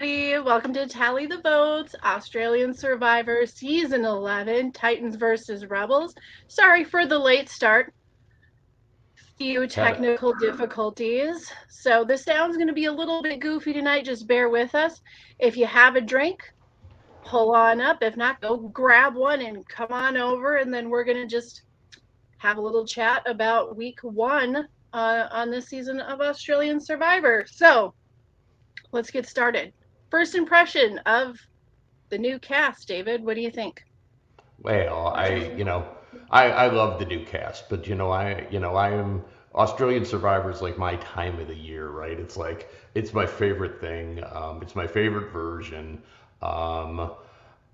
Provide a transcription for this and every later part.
everybody. Welcome to Tally the Votes, Australian Survivor Season 11, Titans versus Rebels. Sorry for the late start. Few Had it. technical difficulties. So the sound's going to be a little bit goofy tonight. Just bear with us. If you have a drink, pull on up. If not, go grab one and come on over. And then we're going to just have a little chat about week one on this season of Australian Survivor. So let's get started. First impression of the new cast, David. What do you think? Well, I love the new cast, but I am Australian Survivor is like my time of the year, right? It's like it's my favorite thing. It's my favorite version. Um,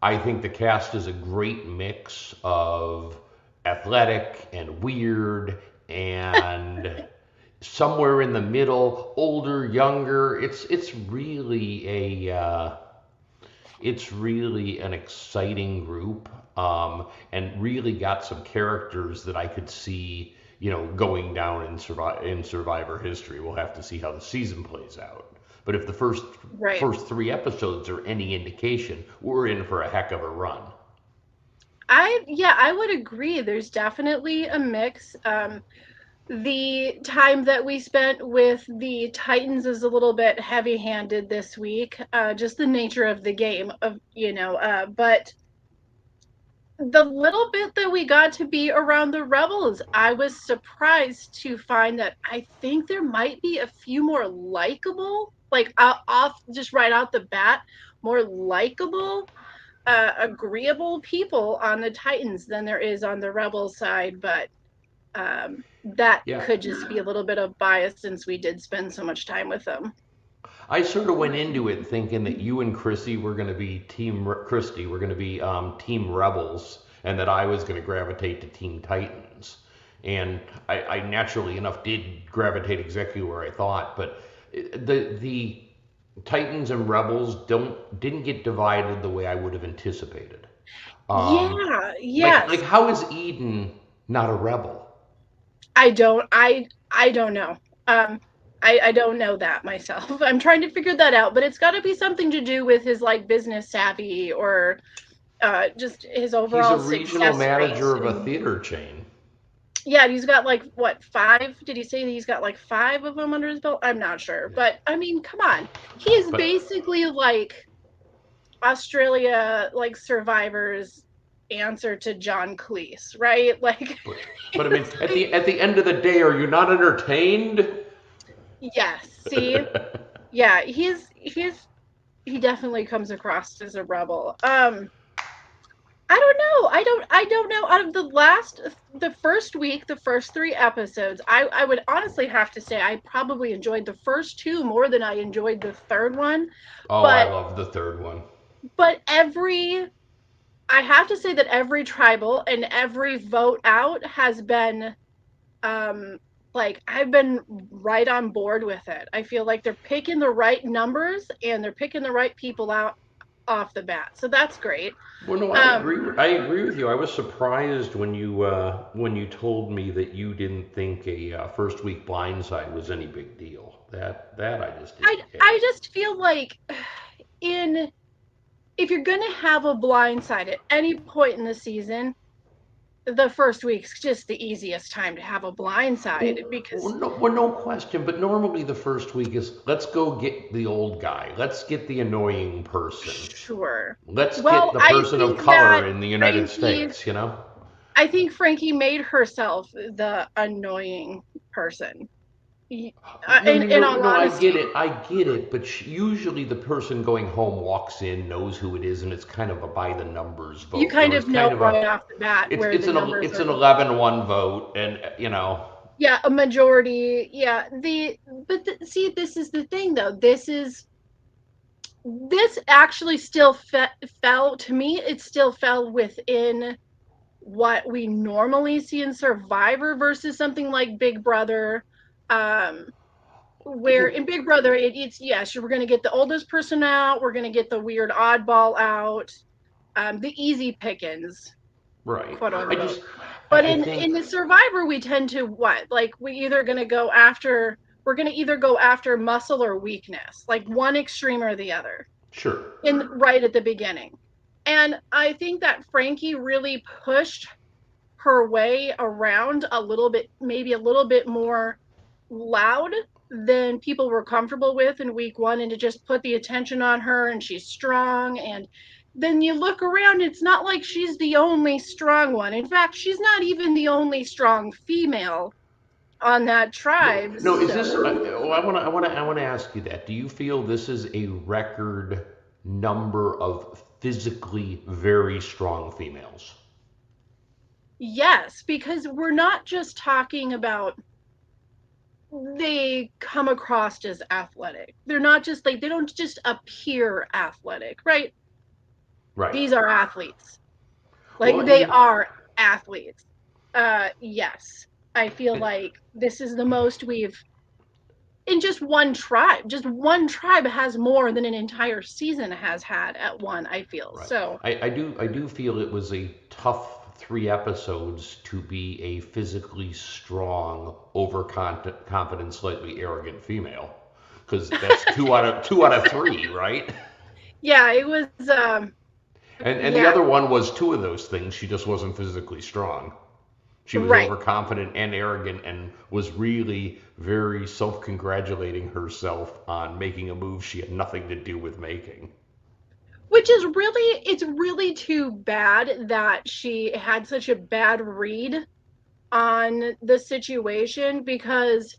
I think the cast is a great mix of athletic and weird and somewhere in the middle, older, younger. It's really an exciting group, and really got some characters that I could see, going down in Survivor history. We'll have to see how the season plays out. But if the first Right. first three episodes are any indication, we're in for a heck of a run. I would agree. There's definitely a mix. The time that we spent with the Titans is a little bit heavy-handed this week. Just the nature of the game but the little bit that we got to be around the Rebels, I was surprised to find that I think there might be a few more likable, like off just right out the bat, more likable, agreeable people on the Titans than there is on the Rebel side. But that Yeah, could just be a little bit of bias since we did spend so much time with them. I sort of went into it thinking that you and Christy were going to be Team Rebels, and that I was going to gravitate to Team Titans. And I naturally enough did gravitate exactly where I thought, but the Titans and Rebels didn't get divided the way I would have anticipated. Um, Yeah, like yes. how is Eden not a rebel? I don't know. Um, I don't know that myself. I'm trying to figure that out, but it's got to be something to do with his like business savvy or just his He's a overall regional success rate. manager of a And theater chain. yeah, he's got like what, five? Did he say that he's got like five of them under his belt? I'm not sure, but I mean, come on, he's But basically like Australia, like Survivor's answer to John Cleese, right? Like, but but I mean, at the end of the day, are you not entertained? yes. See, yeah, he definitely comes across as a rebel. I don't know. I don't know. Out of the first week, the first three episodes, I would honestly have to say I probably enjoyed the first two more than I enjoyed the third one. Oh, I But love the third one. but I have to say that every tribal and every vote out has been um like I've been right on board with it. I feel like they're picking the right numbers and they're picking the right people out off the bat. So that's great. Well, no, I Um agree. I agree with you. I was surprised when you told me that you didn't think a first week blindside was any big deal. That I just I didn't I get. just feel like in if you're going to have a blindside at any point in the season, the first week's just the easiest time to have a blindside because No question. But normally the first week is let's go get the old guy. Let's get the annoying person. sure. Let's get Well, the person of color in the United Frankie States. You know. I think Frankie made herself the annoying person. No, no, In no, all no. honesty. I get it. But usually the person going home walks in, knows who it is, and it's kind of a by the numbers You vote. There kind was of know kind of right a off the bat where the numbers it's are an going. 11-1 vote, and Yeah, a majority. Yeah, see, this is the thing though. This actually still fell to me. It still fell within what we normally see in Survivor versus something like Big Brother. Um, where in Big Brother, it's yes, we're going to get the oldest person out, we're going to get the weird oddball out, the easy pickings, right. quote I unquote. just But I in think the Survivor, we tend to what? Like we're going to either go after muscle or weakness, like one extreme or the other. Sure. in right at the beginning. And I think that Frankie really pushed her way around a little bit, maybe a little bit more loud than people were comfortable with in week one, and to just put the attention on her, and she's strong. And then you look around, it's not like she's the only strong one. In fact, she's not even the only strong female on that No, tribe. no. Is So, this? I want to ask you that. Do you feel this is a record number of physically very strong females? yes, because we're not just talking about they come across as athletic. They're not just like, they don't just appear athletic, right? Right. These are athletes. Well, Like, I they mean, are athletes. Yes. I feel and, like this is the most we've in just one tribe. Just one tribe has more than an entire season has had at one, I feel. right. So, I do feel it was a tough 3 episodes to be a physically strong, overconfident, slightly arrogant female, because that's two out of three, right? yeah, it was And the yeah, other one was two of those things. She just wasn't physically strong. She was right. overconfident and arrogant and was really very self congratulating herself on making a move she had nothing to do with making. Which is really, it's really too bad that she had such a bad read on the situation, because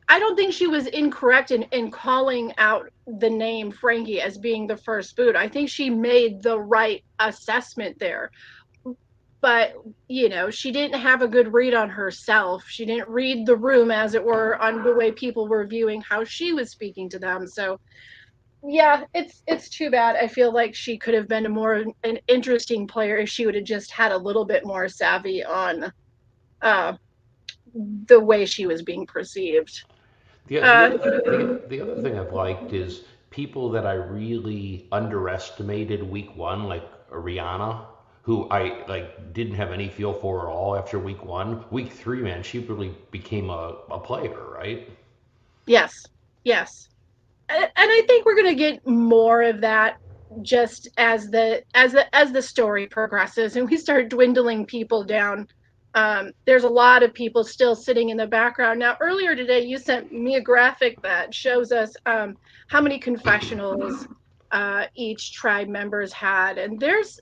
I don't think she was incorrect in calling out the name Frankie as being the first boot. I think she made the right assessment there. But, she didn't have a good read on herself. She didn't read the room, as it were, on the way people were viewing how she was speaking to them. So, yeah, it's too bad. I feel like she could have been a more an interesting player if she would have just had a little bit more savvy on uh the way she was being perceived. The Uh other the other thing I've liked is people that I really underestimated week one, like Rihanna, who I like didn't have any feel for at all after week one. Week three, man, she really became a player, right? yes. Yes. And I think we're going to get more of that just as the story progresses and we start dwindling people down. There's a lot of people still sitting in the background. Now, earlier today, you sent me a graphic that shows us how many confessionals each tribe members had, and there's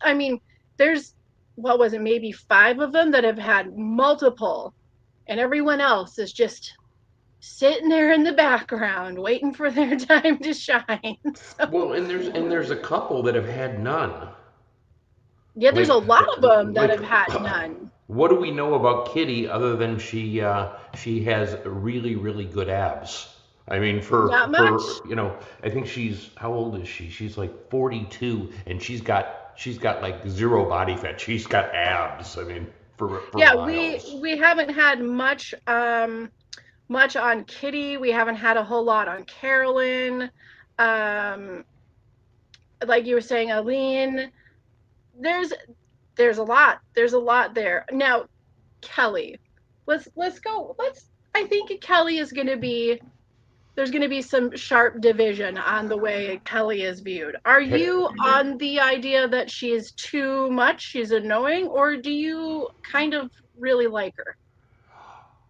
what was it, maybe five of them that have had multiple, and everyone else is just sitting there in the background waiting for their time to shine. So, Well, and there's a couple that have had none. yeah, there's Like a lot of them that like have had none. what do we know about Kitty other than she has really really good abs? I mean, Not for much. I think she's how old is she? She's like 42, and she's got like zero body fat. She's got abs. I mean, for Yeah, we miles. we haven't had much on Kitty. We haven't had a whole lot on Carolyn. Um, like you were saying, Aline. There's there's a lot. There's a lot there. Now, Kelly. Let's go. Let's I think Kelly is going to be there's going to be some sharp division on the way Kelly is viewed. Are you on the idea that she is too much, she's annoying, or do you kind of really like her?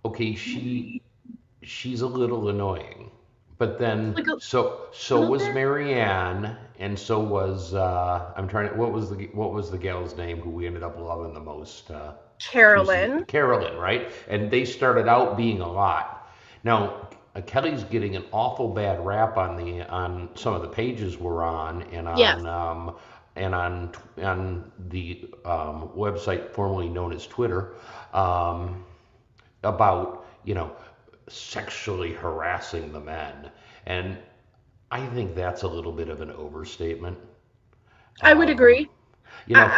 Okay, she's a little annoying. But then Like a so little was bit? Marianne, and so was I'm trying to what was the gal's name who we ended up loving the most 2 seasons, Carolyn. Carolyn, right? And they started out being a lot. Now Kelly's getting an awful bad rap on some of the pages we're on Yes. and on the website formerly known as Twitter, um, about sexually harassing the men. And I think that's a little bit of an overstatement. I would Um, agree. you know,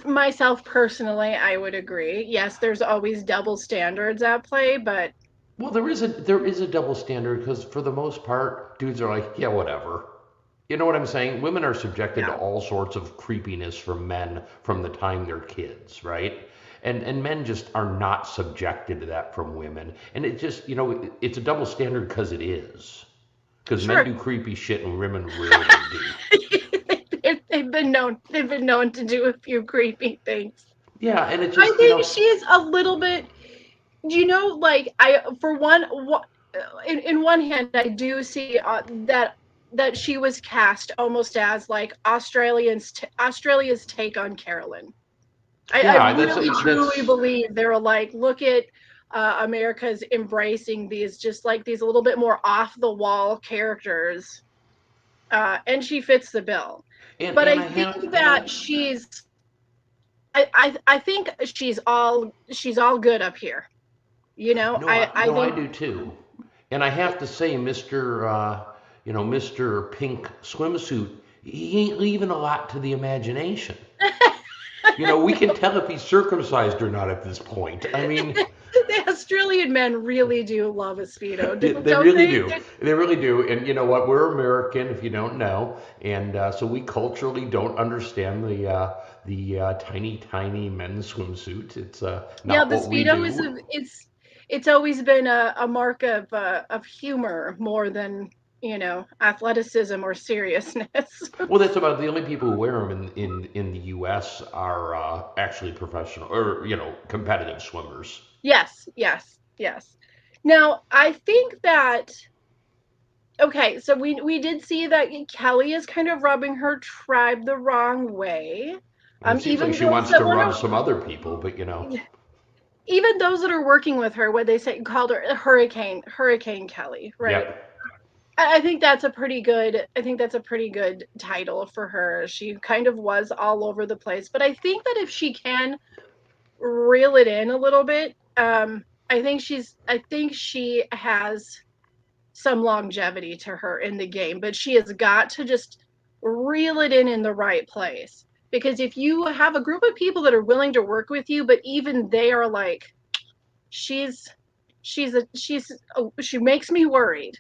Myself personally, I would agree. Yes, there's always double standards at play, but well, there is a double standard because for the most part, dudes are like, yeah, whatever. You know what I'm saying? Women are subjected to yeah. all sorts of creepiness from men from the time they're kids, right? And men just are not subjected to that from women. And it just, it's a double standard because it is. because men Sure. do creepy shit and women rarely do. They've been known to do a few creepy things. Yeah, and it I just, think she's a little bit, like I for one, in one hand, I do see that she was cast almost as like Australia's take on Carolyn. I yeah, really truly that's believe they're like, look at America's embracing these just like these a little bit more off the wall characters, and she fits the bill. But and I I have, think you know, that I think she's all good up here. no, I no, I think do too. And I have to say, Mr. Pink swimsuit, he ain't leaving a lot to the imagination. We can tell if he's circumcised or not at this point. I mean, the Australian men really do love a speedo, they don't really they? do. They really do. And you know what? We're American, if you don't know, and so we culturally don't understand the tiny, tiny men's swimsuit. It's Yeah, not the what we speedo is do. it's always been a mark of humor more than athleticism or seriousness. Well, that's about the only people who wear them in the U.S. are actually professional or competitive swimmers. Yes, yes, yes. Now, I think that okay, so we did see that Kelly is kind of rubbing her tribe the wrong way. And it seems like Even she those wants that to want rub some to, other people, but even those that are working with her, what they say called her Hurricane Kelly, right? yep. I think that's a pretty good. I think that's a pretty good title for her. She kind of was all over the place, but I think that if she can reel it in a little bit, I think she has some longevity to her in the game, but she has got to just reel it in the right place. Because if you have a group of people that are willing to work with you, but even they are like, she's she makes me worried.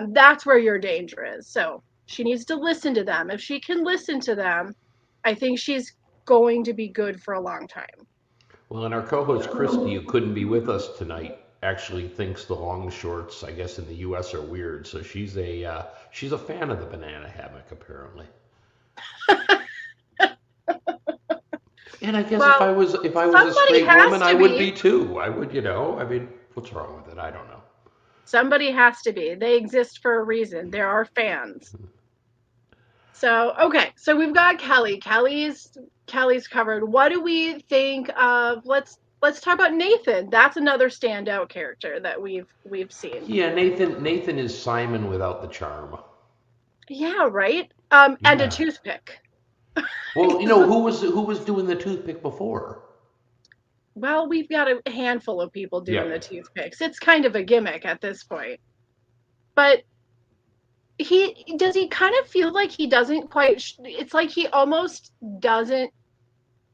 That's where your danger is. So she needs to listen to them. If she can listen to them, I think she's going to be good for a long time. Well, and our co-host Christy, who couldn't be with us tonight, actually thinks the long shorts, I guess, in the U.S. are weird. So she's a fan of the banana hammock, apparently. And I guess if I Well, was if I was a somebody straight woman, has I to would be. be too. I would, I mean, what's wrong with it? I don't know. Somebody has to be. They exist for a reason. There are fans. So okay, so we've got Kelly. Kelly's covered. What do we think of? Let's talk about Nathan. That's another standout character that we've seen. Yeah, Nathan is Simon without the charm. Yeah, right. And a Yeah. toothpick. Well, who was doing the toothpick before? Well, we've got a handful of people doing the Yep. toothpicks. It's kind of a gimmick at this point. But he kind of feel like he doesn't quite. It's like he almost doesn't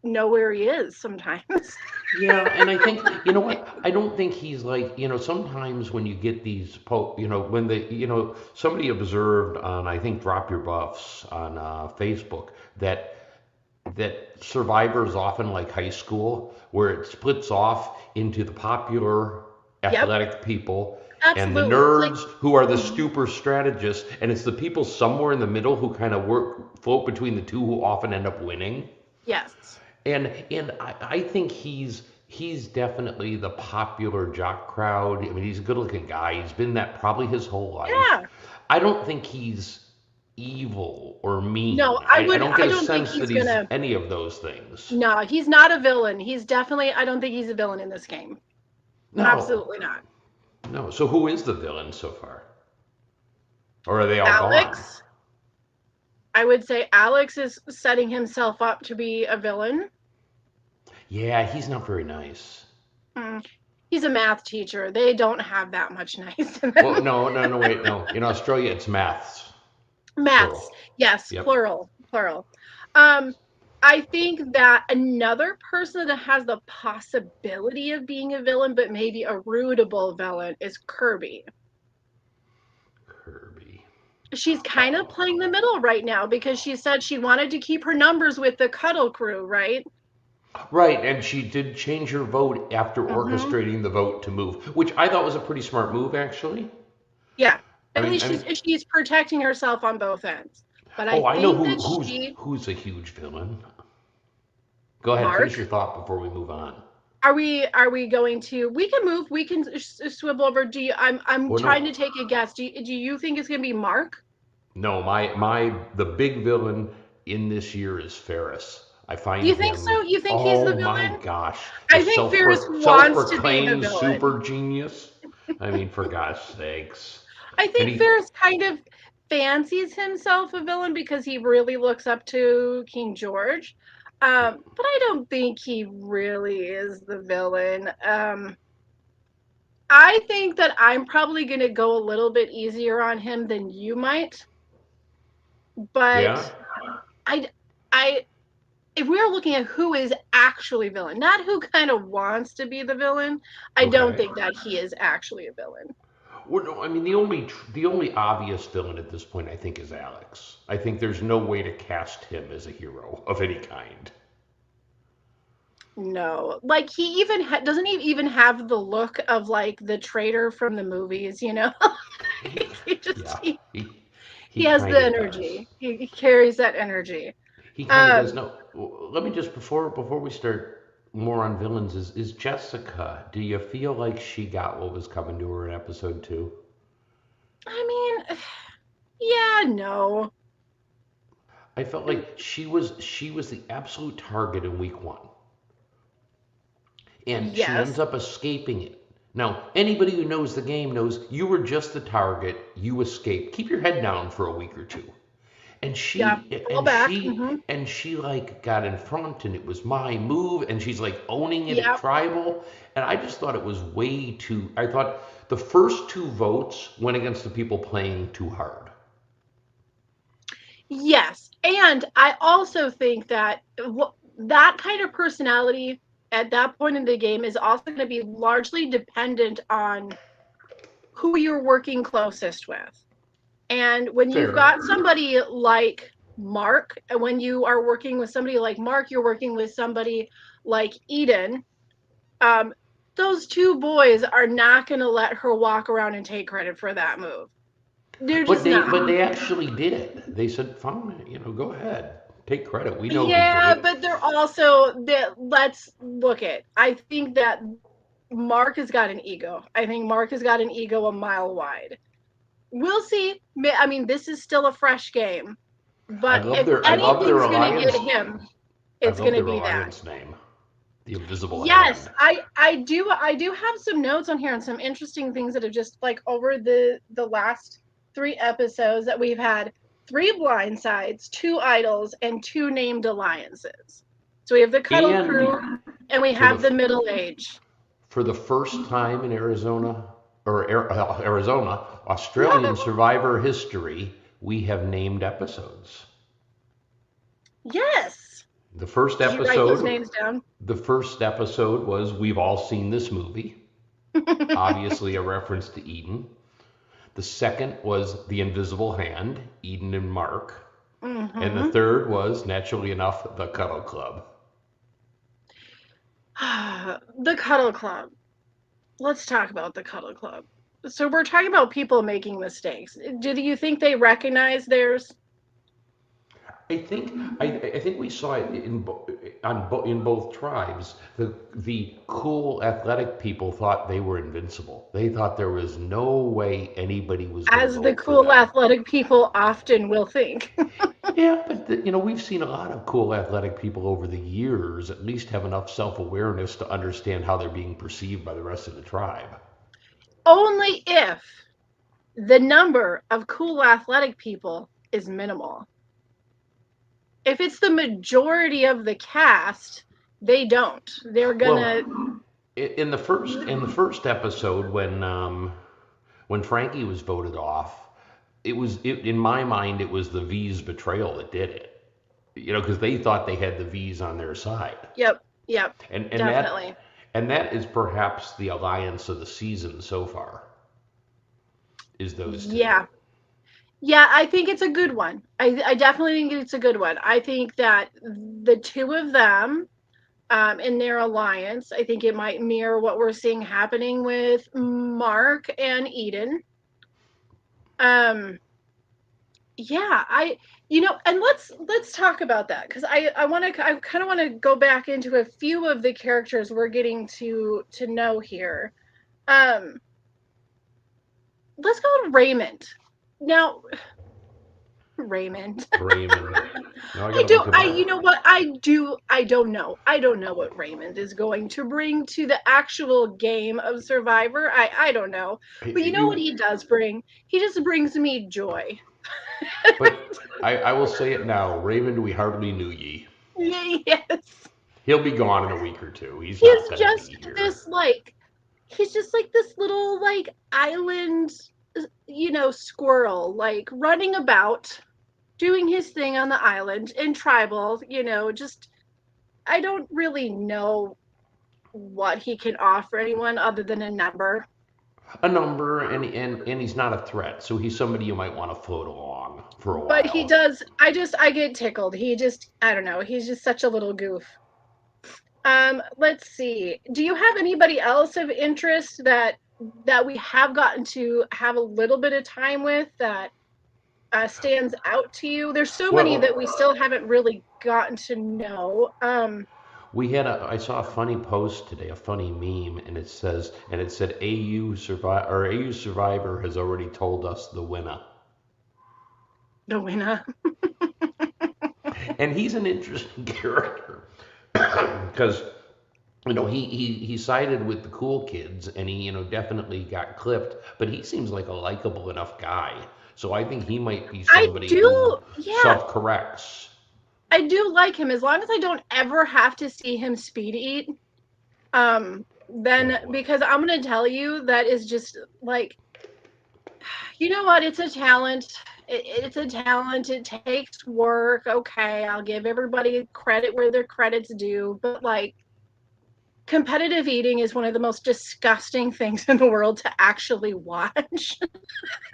know where he is sometimes. Yeah, and I think, you know what? I don't think he's like, sometimes when you get these when somebody observed on, I think, Drop Your Buffs on Facebook that Survivor is often like high school, where it splits off into the popular Yep, athletic people and the absolutely. It's like nerds who are the super strategists, and it's the people somewhere in the middle who kind of float between the two who often end up winning. yes, And I think he's definitely the popular jock crowd. I mean, he's a good-looking guy. He's been that probably his whole life. yeah. I don't think he's evil or mean. No, I don't get I a don't think sense he's that he's gonna. any of those things. No, he's not a villain. He's definitely. I don't think he's a villain in this game. No, Absolutely not. no. So who is the villain so far? Or are they all gone? Alex, I would say Alex is setting himself up to be a villain. Yeah, he's not very nice. Mm. He's a math teacher. They don't have that much nice in Well, them. no, no, no, wait, no. In Australia, it's maths, Maths, plural. yes, Yep. plural, plural. Um, I think that another person that has the possibility of being a villain, but maybe a rootable villain, is Kirby. Kirby. She's kind of playing the middle right now because she said she wanted to keep her numbers with the Cuddle Crew, right? Right, and she did change her vote after Mm-hmm. orchestrating the vote to move, which I thought was a pretty smart move, actually. Yeah. I At mean, least I mean, she's protecting herself on both ends. But I oh, I know think that she, who's a huge villain. Go ahead, finish your Mark, thought before we move on. are we going to, we can move, we can swivel over. Do you, I'm Well, trying no, to take a guess. Do you think it's going to be Mark? no, the big villain in this year is Ferris. I Do find you think him, so? You think he's the oh my villain? gosh, the I think Ferris wants to be the self-proclaimed villain. super genius. I mean, for God's sakes. I And think he, Ferris kind of fancies himself a villain because he really looks up to King George. But I don't think he really is the villain. I think that I'm probably going to go a little bit easier on him than you might, but yeah, I, I, if we're looking at who is actually villain, not who kind of wants to be the villain, I don't okay. think that he is actually a villain. Well, no, I mean the only obvious villain at this point, I think, is Alex. I think there's no way to cast him as a hero of any kind. No, like he even doesn't he even have the look of like the traitor from the movies, you know? he just Yeah, he, he he has kind the of does. energy. He carries that energy. He kind of does. Um, No, let me just before we start more on villains, is Jessica? Do you feel like she got what was coming to her in episode two? I mean, yeah, no. I felt like she was the absolute target in week one, and she ends Yes. up escaping it. Now, anybody who knows the game knows you were just the target. You escaped. Keep your head down for a week or two. And Yeah. Fall back. she like got in front and it was my move and she's like owning it at Yep. tribal and I just thought it was way too I thought the first two votes went against the people playing too hard. Yes. And I also think that that kind of personality at that point in the game is also going to be largely dependent on who you're working closest with. And when you've Fair. got somebody like Mark, and when you are working with somebody like Mark, you're working with somebody like Eden. Um, those two boys are not going to let her walk around and take credit for that move. They're just not. But they actually did. They said, "Fine, go ahead. Take credit. We know who did Yeah, it." but they're also that. Let's look at. I think that Mark has got an ego. I think Mark has got an ego a mile wide. We'll see. I mean, this is still a fresh game. But if I love their anything's going to get alliance. him, I it's going love to their be that. alliance name, the Invisible Yes, Hand. I do have some notes on here and some interesting things that have just like over the last 3 episodes that we've had 3 blindsides, 2 idols, and 2 named alliances. So we have the Cuddle And Crew and we for the have the Middle Age. first time in Arizona, Australian Survivor history, we have named episodes. Yes. The first Did you write those episode, names down? the first episode was We've All Seen This Movie, obviously a reference to Eden. The second was The Invisible Hand, Eden and Mark. And the Mm-hmm. third was, naturally enough, The Cuddle Club. The Cuddle Club. Let's talk about the Cuddle Club. So we're talking about people making mistakes. Do you think they recognize theirs? I think we saw it in both tribes. The cool athletic people thought they were invincible. They thought there was no way anybody was going to As the vote for cool them. athletic people often will think. Yeah, but we've seen a lot of cool athletic people over the years at least have enough self-awareness to understand how they're being perceived by the rest of the tribe. Only if the number of cool athletic people is minimal. If it's the majority of the cast, they don't. They're Well, gonna. in the first episode when Frankie was voted off, in my mind it was the V's betrayal that did it. Because they thought they had the V's on their side, Yep, yep, and definitely. that is perhaps the alliance of the season so far. Is those two? Yeah, yeah, I think it's a good one. I definitely think it's a good one. I think that the two of them in their alliance, I think it might mirror what we're seeing happening with Mark and Eden. Um, yeah, and let's talk about that because I kind of want to go back into a few of the characters we're getting to know here. Um, let's go to Raymond. Now, Raymond. Raymond. Now I I gotta look don't him I up. you know what? I don't know. I don't know what Raymond is going to bring to the actual game of Survivor. I don't know. But you know what You, he does bring? He just brings me joy. but I will say it now, Raymond, we hardly knew ye. Yes. He'll be gone in a week or two. He's He's not gonna be just here. this he's just like this little island squirrel running about doing his thing on the island in tribal, just I don't really know what he can offer anyone other than a number. A number, and he's not a threat, so he's somebody you might want to float along for a But he while. does I get tickled. I don't know, he's just such a little goof. Let's see. Do you have anybody else of interest that we have gotten to have a little bit of time with that stands out to you? There's so many Well, that we still haven't really gotten to know. I saw a funny post today, a funny meme, and it said AU Survivor has already told us the winner. The winner. And he's an interesting character because he sided with the cool kids, and he definitely got clipped, but he seems like a likable enough guy. So I think he might be I somebody who do, yeah, self-corrects. I do like him as long as I don't ever have to see him speed eat. Then Oh, because I'm gonna tell you that is just you know what? It's a talent. It's a talent. It takes work. Okay, I'll give everybody credit where their credit's due. But competitive eating is one of the most disgusting things in the world to actually watch.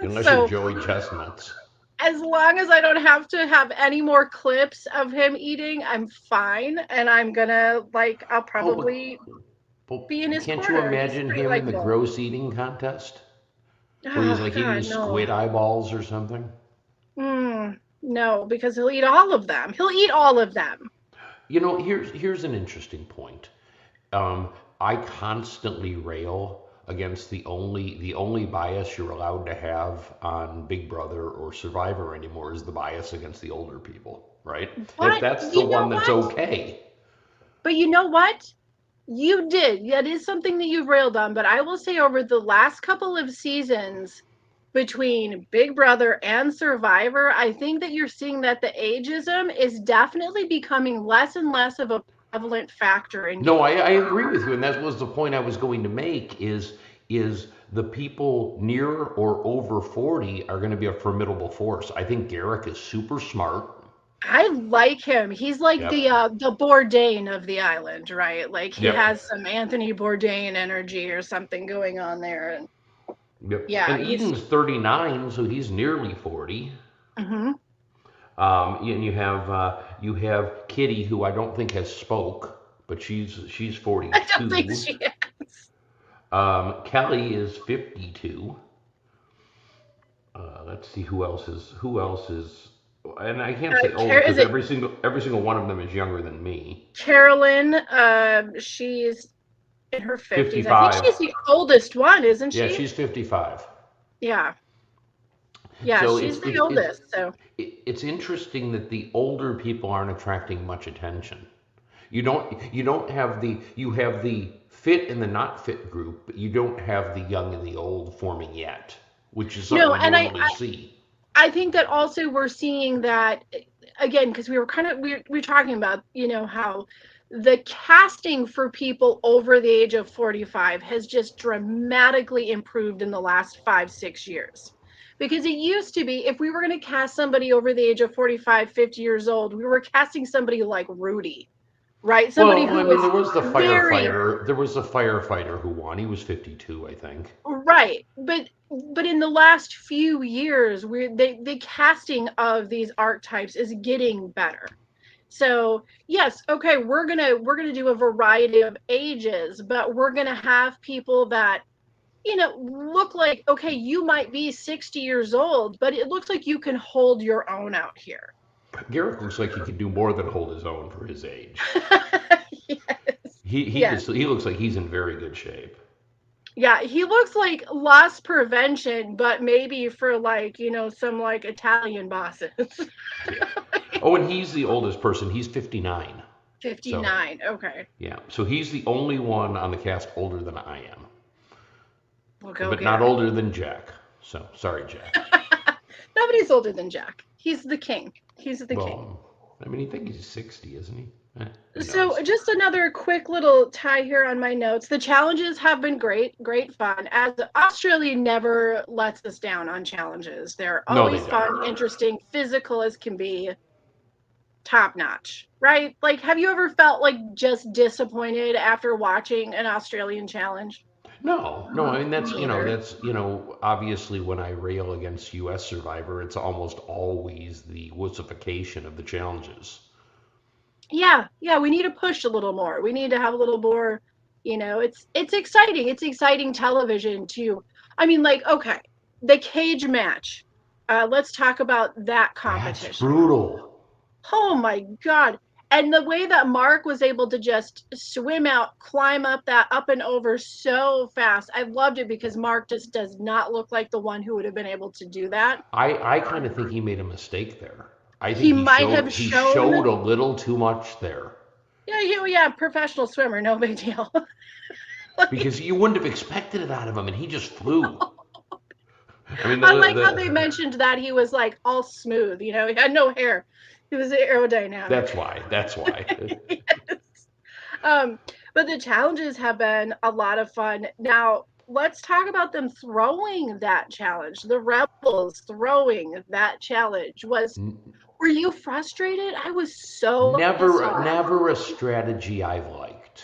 unless you're So Joey Chestnuts. as long as I don't have to have any more clips of him eating, I'm fine. And I'm gonna I'll Oh, probably be in his can't you corner. He's imagine pretty him in the likable. gross eating contest where he's Oh like eating God, no. squid eyeballs or something? No, because he'll eat all of them. He'll eat all of them. Here's an interesting point. Um, I constantly rail against the only bias you're allowed to have on Big Brother or Survivor anymore is the bias against the older people, right? But That's the you know one that's what? okay. But you know what? You did. That is something that you've railed on. But I will say over the last couple of seasons between Big Brother and Survivor, I think that you're seeing that the ageism is definitely becoming less and less of a prevalent factor in No, games. I agree with you, and that was the point I was going to make. Is the people near or over 40 are going to be a formidable force. I think Garrick is super smart. I like him. He's like Yep. the Bourdain of the island, right? Like he Yep. has some Anthony Bourdain energy or something going on there. And Yep. yeah, And he's Eden's 39, so he's nearly 40. mhm. And you have Kitty, who I don't think has spoke, but she's I don't think 42. she is. Kelly is 52. Let's see who else is, and I can't say older Is because it every single one of them is younger than me. Carolyn? She's in her 50s. I think 55. she's the oldest one, isn't Yeah, she? she's 55. Yeah. Yeah, So she's the oldest. So it's interesting that the older people aren't attracting much attention. You don't have the fit and the not fit group, but you don't have the young and the old forming yet, which is something no, we and normally see. I think that also we're seeing that again because we were kind of we are talking about how the casting for people over the age of 45 has just dramatically improved in the last 5-6 years because it used to be if we were going to cast somebody over the age of 45, 50 years old, we were casting somebody like Rudy, right? Somebody Well, I who mean, was there was the very firefighter. There was the firefighter who won. He was 52, I think. right, but in the last few years the casting of these archetypes is getting better. So yes, okay, we're gonna do a variety of ages, but we're gonna have people that look like, okay, you might be 60 years old, but it looks like you can hold your own out here. Garrick looks like he can do more than hold his own for his age. Yes. He Yes. just he looks like he's in very good shape. Yeah, he looks like loss prevention, but maybe for like, some like Italian bosses. Yeah. Oh, and he's the oldest person. He's 59. So, 59. Okay. yeah. So he's the only one on the cast older than I am, We'll go but not Garrett. older than Jack. So, sorry, Jack. Nobody's older than Jack. He's the king. He's the king. Well, I mean, he thinks he's 60, isn't he? Who So, knows? just another quick little tie here on my notes. The challenges have been great, great fun. As Australia never lets us down on challenges. They're No, they always don't. fun, interesting, physical as can be, top notch, right? Like, have you ever felt like just disappointed after watching an Australian challenge? No, no. I mean, Me either. obviously when I rail against U.S. Survivor, it's almost always the wussification of the challenges. Yeah, yeah, we need to push a little more. We need to have a little more, it's exciting. It's exciting television too. I mean, like, okay, the cage match. Let's talk about that That's competition. brutal. Oh my God. And the way that Mark was able to just swim out, climb up that up and over so fast. I loved it because Mark just does not look like the one who would have been able to do that. I kind of think he made a mistake there. I think He might have he showed shown, a little too much there yeah, yeah, professional swimmer, no big deal. Like, because you wouldn't have expected it out of him, and he just flew. I mean, I like how they mentioned that he was like all smooth, he had no hair. He was aerodynamic. that's why. That's why. Um, but the challenges have been a lot of fun. Now, let's talk about them throwing that challenge. The Rebels throwing that challenge was. Were you frustrated? I was so pissed off. Never a strategy I've liked,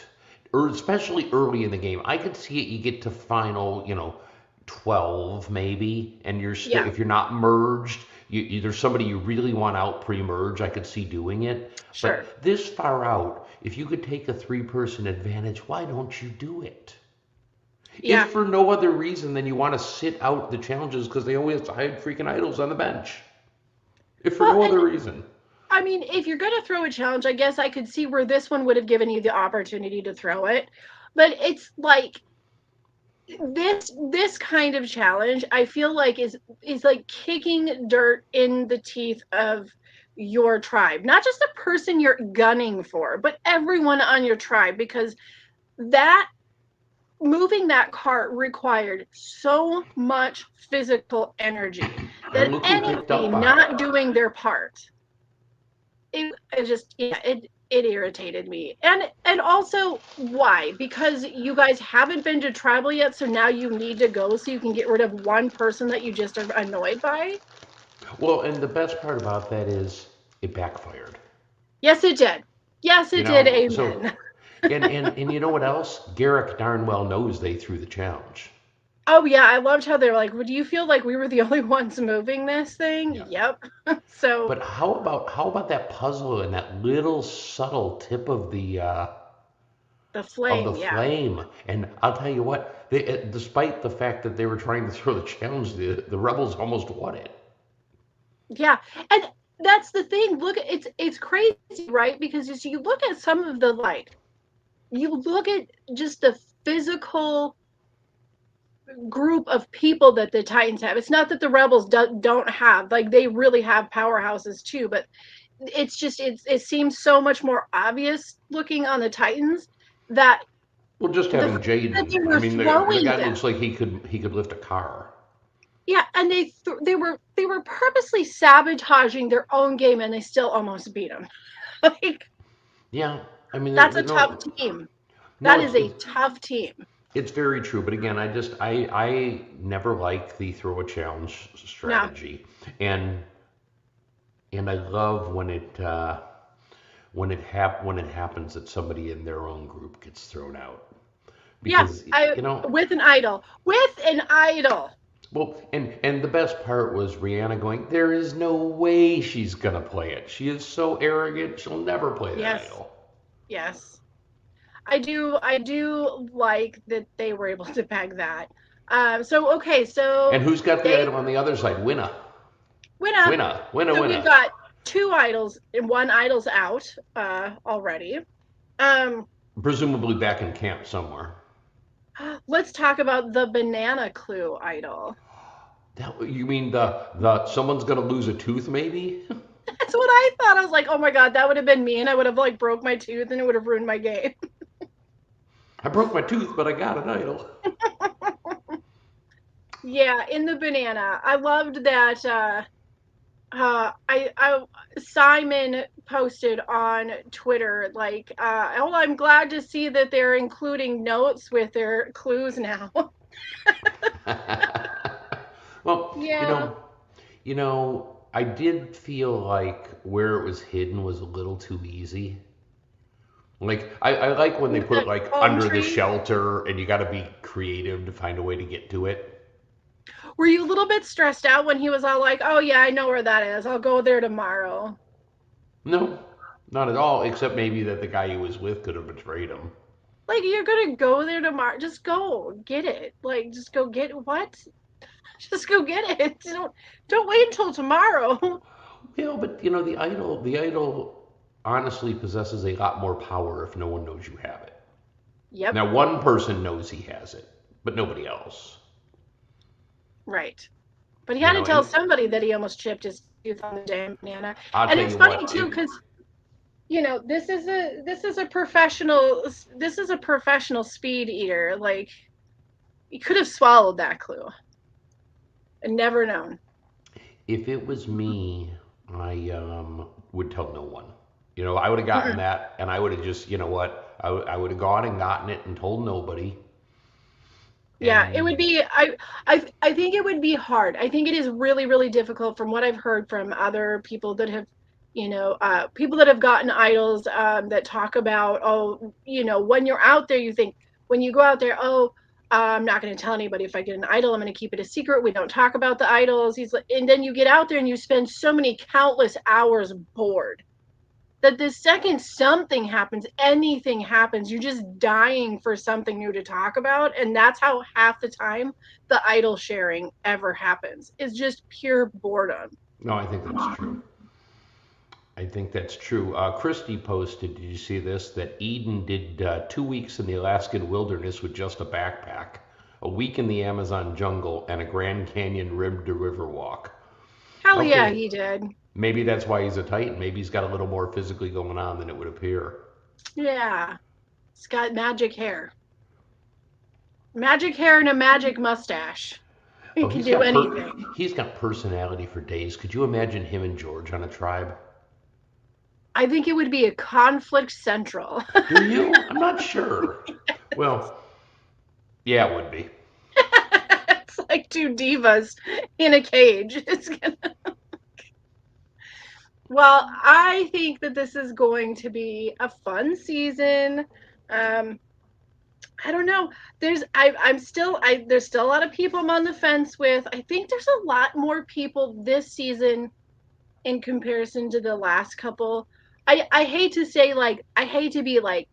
or especially early in the game. I could see it. You get to final, 12 maybe, and you're still Yeah, if you're not merged, there's somebody you really want out pre-merge. I could see doing it, sure. but this far out, if you could take a three-person advantage, why don't you do it? Yeah. If for no other reason than you want to sit out the challenges because they always hide freaking idols on the bench. If for Well, no and other reason. I mean, if you're going to throw a challenge, I guess I could see where this one would have given you the opportunity to throw it. But it's like this kind of challenge, I feel like is like kicking dirt in the teeth of your tribe, not just the person you're gunning for, but everyone on your tribe, because that moving that cart required so much physical energy And that look who picked up anybody on it. not doing their part, it just, yeah, it irritated me. And also, why? Because you guys haven't been to tribal yet, so now you need to go so you can get rid of one person that you just are annoyed by. Well, and the best part about that is it backfired. Yes, it did. Yes, You it did. know, so Amen. and you know what else? Garrick darn well knows they threw the challenge. Oh yeah, I loved how they're like, well, do you feel like we were the only ones moving this thing? Yeah. Yep. So But how about that puzzle and that little subtle tip the of the flame, yeah. flame? And I'll tell you what, despite the fact that they were trying to throw the challenge, the rebels almost won it. Yeah. And that's the thing. Look, it's crazy, right? Because as you look at some of the like, you look at just the physical group of people that the Titans have. It's not that the Rebels don't have, like, they really have powerhouses too, but it's just it seems so much more obvious looking on the Titans that Well, just the having fact that Jaden. they I were mean, the throwing guy them. looks like he could lift a car. Yeah, and they were purposely sabotaging their own game, and they still almost beat them. Like, Yeah, I mean, that's a tough team. no, That is a tough team. it's very true. But again, I never like the throw a challenge No. strategy, and and I love when it happens that somebody in their own group gets thrown out Yeah, because I with an idol. With an idol. well, and the best part was Rihanna going, there is no way she's gonna play it. She is so arrogant, she'll never play that Yes. idol. Yes. I do like that they were able to peg that. And So who's got the they idol on the other side? Winner, winner. winner, winner, So we've winner. got two idols, and one idol's out already. Um, Presumably back in camp somewhere. let's talk about the banana clue idol. You mean the someone's gonna lose a tooth maybe? That's what I thought. I was like, oh my god, that would have been me, and I would have like broke my tooth, and it would have ruined my game. I broke my tooth, but I got an idol. Yeah, in the banana, I loved that. I Simon posted on Twitter like, oh, I'm glad to see that they're including notes with their clues now. Well, Yeah, I did feel like where it was hidden was a little too easy. Like I like when they with put it the like palm under the tree. shelter and you got to be creative to find a way to get to it. Were you a little bit stressed out when he was all like, "Oh yeah, I know where that is. I'll go there tomorrow." No, not at all, except maybe that the guy he was with could have betrayed him. Like you're gonna go there tomorrow. Just go get it. Like just go get what? Just go get it. Don't wait until tomorrow. But the idol honestly possesses a lot more power if no one knows you have it. Yep, Now, one person knows he has it, but nobody else. right. But he You had to know, tell and somebody that he almost chipped his tooth on the damn banana. I'll And tell it's you funny what, too, because this is a professional speed eater. Like he could have swallowed that clue and never known. if it was me, I would tell no one. I would have gotten Mm-mm. that, and I would have just, you know what, I would have gone and gotten it and told nobody. Yeah, it And would be. I think it would be hard. I think it is really really difficult from what I've heard from other people that have, people that have gotten idols, that talk about, oh, when you're out there, you think when you go out there, oh, I'm not going to tell anybody if I get an idol. I'm going to keep it a secret. We don't talk about the idols. He's like, and then you get out there and you spend so many countless hours bored that the second something happens, anything happens, you're just dying for something new to talk about. And that's how half the time the idol sharing ever happens. It's just pure boredom. no, I think that's true. I think that's true. Christy posted, did you see this? That Eden did 2 weeks in the Alaskan wilderness with just a backpack, a week in the Amazon jungle, and a Grand Canyon rim to river walk. Hell yeah, Okay, he did. maybe that's why he's a Titan. Maybe he's got a little more physically going on than it would appear. Yeah. It's got magic hair and a magic mustache. He Oh, can do anything. he's got personality for days. Could you imagine him and George on a tribe? I think it would be a conflict central. Do you? I'm not sure. Well, yeah, it would be. It's like two divas in a cage. Well, I think that this is going to be a fun season. Um, I don't know. There's still a lot of people I'm on the fence with. I think there's a lot more people this season in comparison to the last couple. I hate to say, like, I hate to be like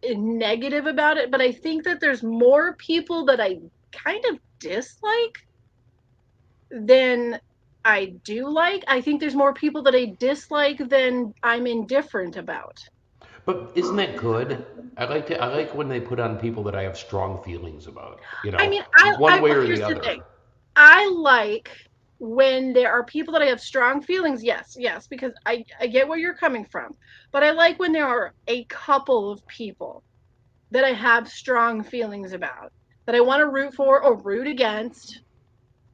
negative about it, but I think that there's more people that I kind of dislike than I do like. I think there's more people that I dislike than I'm indifferent about. But isn't that good? I like when they put on people that I have strong feelings about, I mean, one way or here's the the other. thing. I like when there are people that I have strong feelings. Yes, yes, because I get where you're coming from. But I like when there are a couple of people that I have strong feelings about, that I want to root for or root against.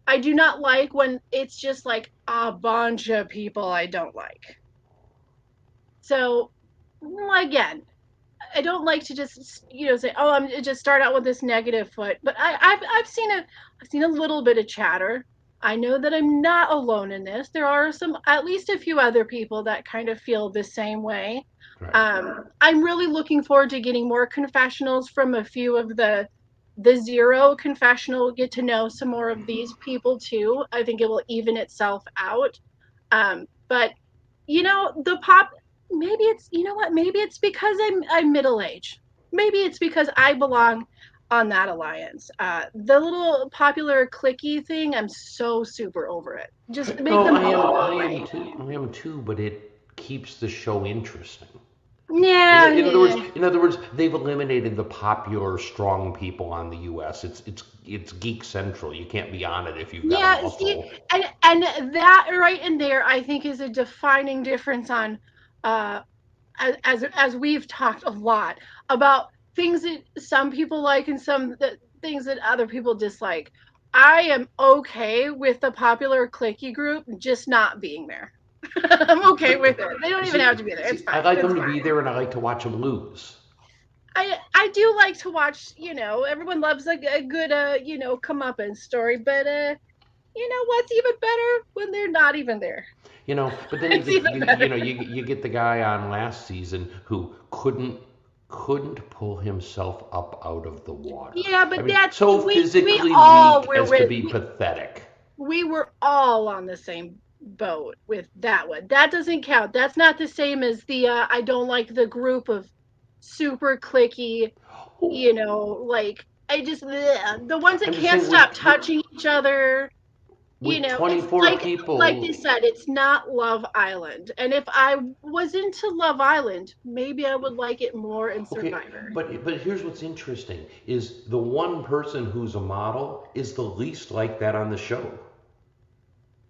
I do not like when it's just like a bunch of people I don't like. So, again, I don't like to just say, oh, I'm just start out with this negative foot. But I've seen a little bit of chatter. I know that I'm not alone in this. There are some, at least a few other people that kind of feel the same way. Right. I'm really looking forward to getting more confessionals from a few of the zero confessional. Get to know some more of these people too. I think it will even itself out. But the pop, maybe it's, maybe it's because I'm middle aged. Maybe it's because I belong on that alliance. The little popular clicky thing, I'm so super over it. Just make No, them I all am go I am away. too. I am too, but it keeps the show interesting. Yeah, In other words, yeah. they've eliminated the popular strong people on the US. It's geek central. You can't be on it if you've got a Yeah, see, muscle. and that right in there, I think, is a defining difference on, uh, as we've talked a lot about things that some people like and some that things that other people dislike. I am okay with the popular clicky group just not being there. I'm okay But with it. They don't even have see, to be there. It's see, I fine. like It's them to be fine. there, and I like to watch them lose. I do like to watch. Everyone loves a good comeuppance story, but you know what's even better when they're not even there. But then you It's get even better. you get the guy on last season who couldn't pull himself up out of the water. Yeah, I but mean, that's so we physically all weak were as to with be pathetic. we were all on the same boat with that one. That doesn't count. That's not the same as the I don't like the group of super clicky, like I just bleh. The ones that I'm just can't saying stop touching each other. with It's 24 like they people. said, it's not Love Island. And if I was into Love Island, maybe I would like it more in Okay, Survivor. but here's what's interesting is the one person who's a model is the least like that on the show.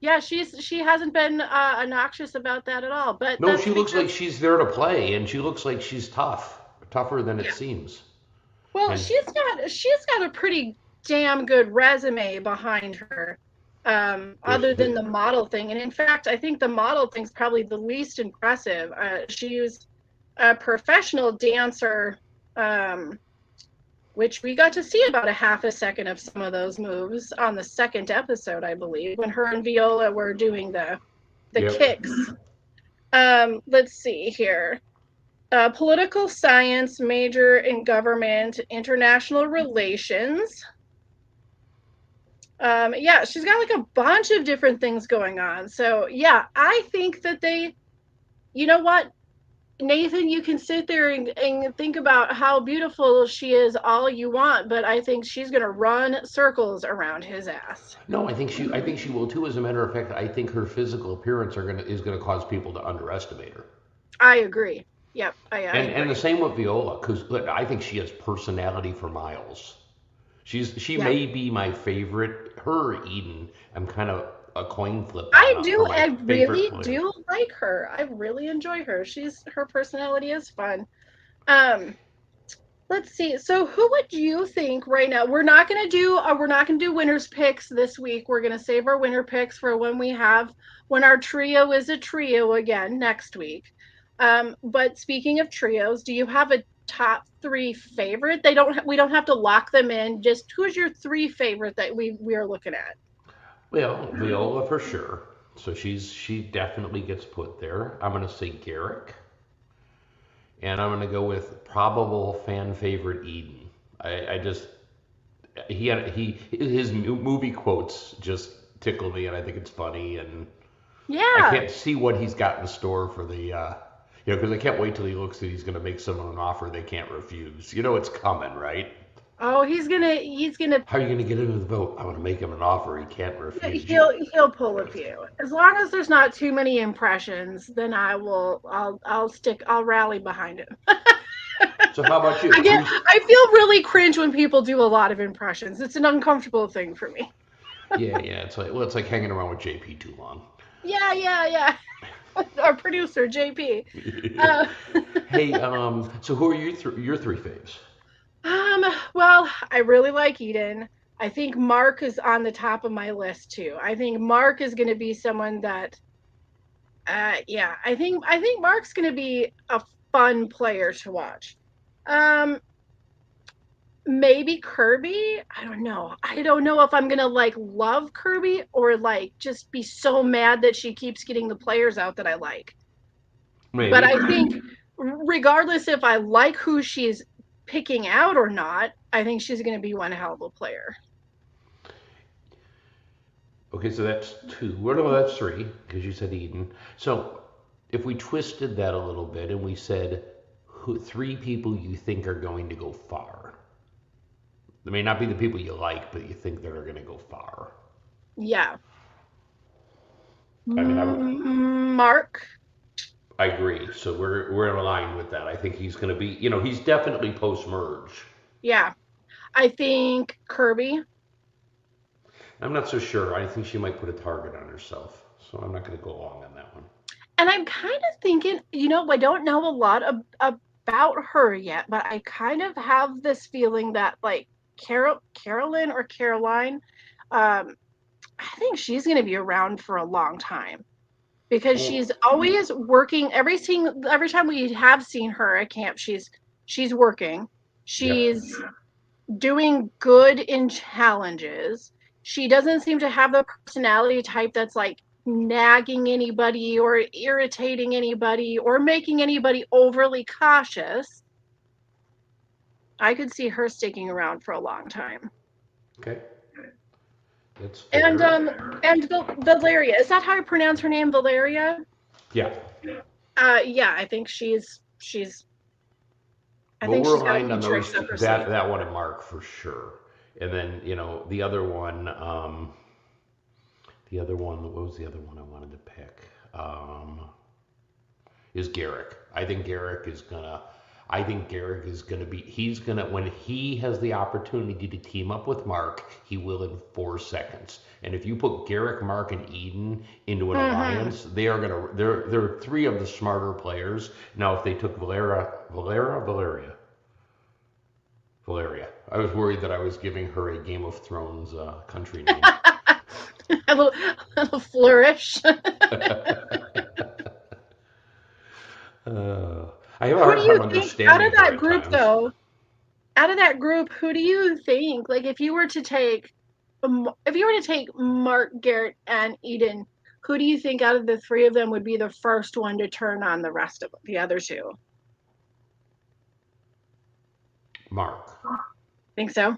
Yeah, she hasn't been obnoxious about that at all. But No, that's she looks like because she's there to play, and she looks like she's tough, tougher than it yeah. seems. Well, And she's got a pretty damn good resume behind her. there's Other than the the model thing. And in fact, I think the model thing's probably the least impressive. She was a professional dancer, um, which we got to see about a half a second of some of those moves on the second episode, I believe, when her and Viola were doing the yep. kicks. Let's see here. Political science, major in government, international relations. Yeah, she's got like a bunch of different things going on. So yeah, I think that you know what, Nathan, you can sit there and think about how beautiful she is all you want, but I think she's gonna run circles around his ass. No, I think she will too. As a matter of fact, I think her physical appearance is gonna cause people to underestimate her. I agree. Yep, I And the agree. same with Viola, because I think she has personality for miles. She Yep. may be my favorite. Her or Eden, I'm kind of a coin flip on I do. for my I favorite really players. do like her. I really enjoy her. Her personality is fun. Um, let's see. So who would you think right now? We're not gonna do winners picks this week. We're gonna save our winner picks for when our trio is a trio again next week. But speaking of trios, do you have a top three favorite? We don't have to lock them in. Just who's your three favorite that we are looking at? Well, Viola for sure. So she definitely gets put there. I'm gonna say Garrick, and I'm gonna go with probable fan favorite Eden. I just he his movie quotes just tickle me, and I think it's funny, and I Yeah. can't see what he's got in store for the. Because I can't wait till he looks that he's going to make someone an offer they can't refuse. It's coming, right? Oh, he's gonna How are you going to get into the vote? I'm going to make him an offer he can't refuse. he'll pull a few. As long as there's not too many impressions, then I'll rally behind him. So how about you? Who's I feel really cringe when people do a lot of impressions. It's an uncomfortable thing for me. yeah. It's like hanging around with JP too long. Yeah, yeah, yeah. Our producer JP. Uh, Hey, so who are your three faves? um, well, I really like Eden. I think Mark is on the top of my list too. I think Mark is going to be someone that yeah, I think Mark's going to be a fun player to watch. Um, maybe Kirby. I don't know if I'm going to like love Kirby or like just be so mad that she keeps getting the players out that I like. But Maybe. I think regardless if I like who she's picking out or not, I think she's going to be one hell of a player. Okay, so that's two. Well, no, that's three because you said Eden. So if we twisted that a little bit and we said three people you think are going to go far, They may not be the people you like, but you think they're going to go far. Yeah. I mean, Mark. I agree. So we're in line with that. I think he's going to be, he's definitely post merge. Yeah. I think Kirby. I'm not so sure. I think she might put a target on herself. So I'm not going to go along on that one. And I'm kind of thinking, I don't know a lot about her yet, but I kind of have this feeling that like Carolyn or Caroline, um, I think she's going to be around for a long time because Well, she's always working. Every time we have seen her at camp, she's working. yeah. She's doing good in challenges. She doesn't seem to have the personality type that's like nagging anybody or irritating anybody or making anybody overly cautious. I could see her sticking around for a long time. Okay. That's And fair. Valeria, is that how I pronounce her name, Valeria? Yeah. Yeah, I Well, think we're she's got a aligned few on tricks those up her sleeve. that one and Mark for sure. And then, the other one, what was the other one I wanted to pick? Is Garrick. I think Garrick is gonna be, he's gonna, when he has the opportunity to team up with Mark, he will in 4 seconds. And if you put Garrick, Mark, and Eden into an Mm-hmm. alliance, they're three of the smarter players. Now, if they took Valeria. I was worried that I was giving her a Game of Thrones country name. a little, a little flourish. I have a Who do hard time you think out understanding of her that at group times. though? Out of that group, who do you think, like, if you were to take, if you were to take Mark, Garrett, and Eden, who do you think out of the three of them would be the first one to turn on the rest of the other two? Mark. Think so?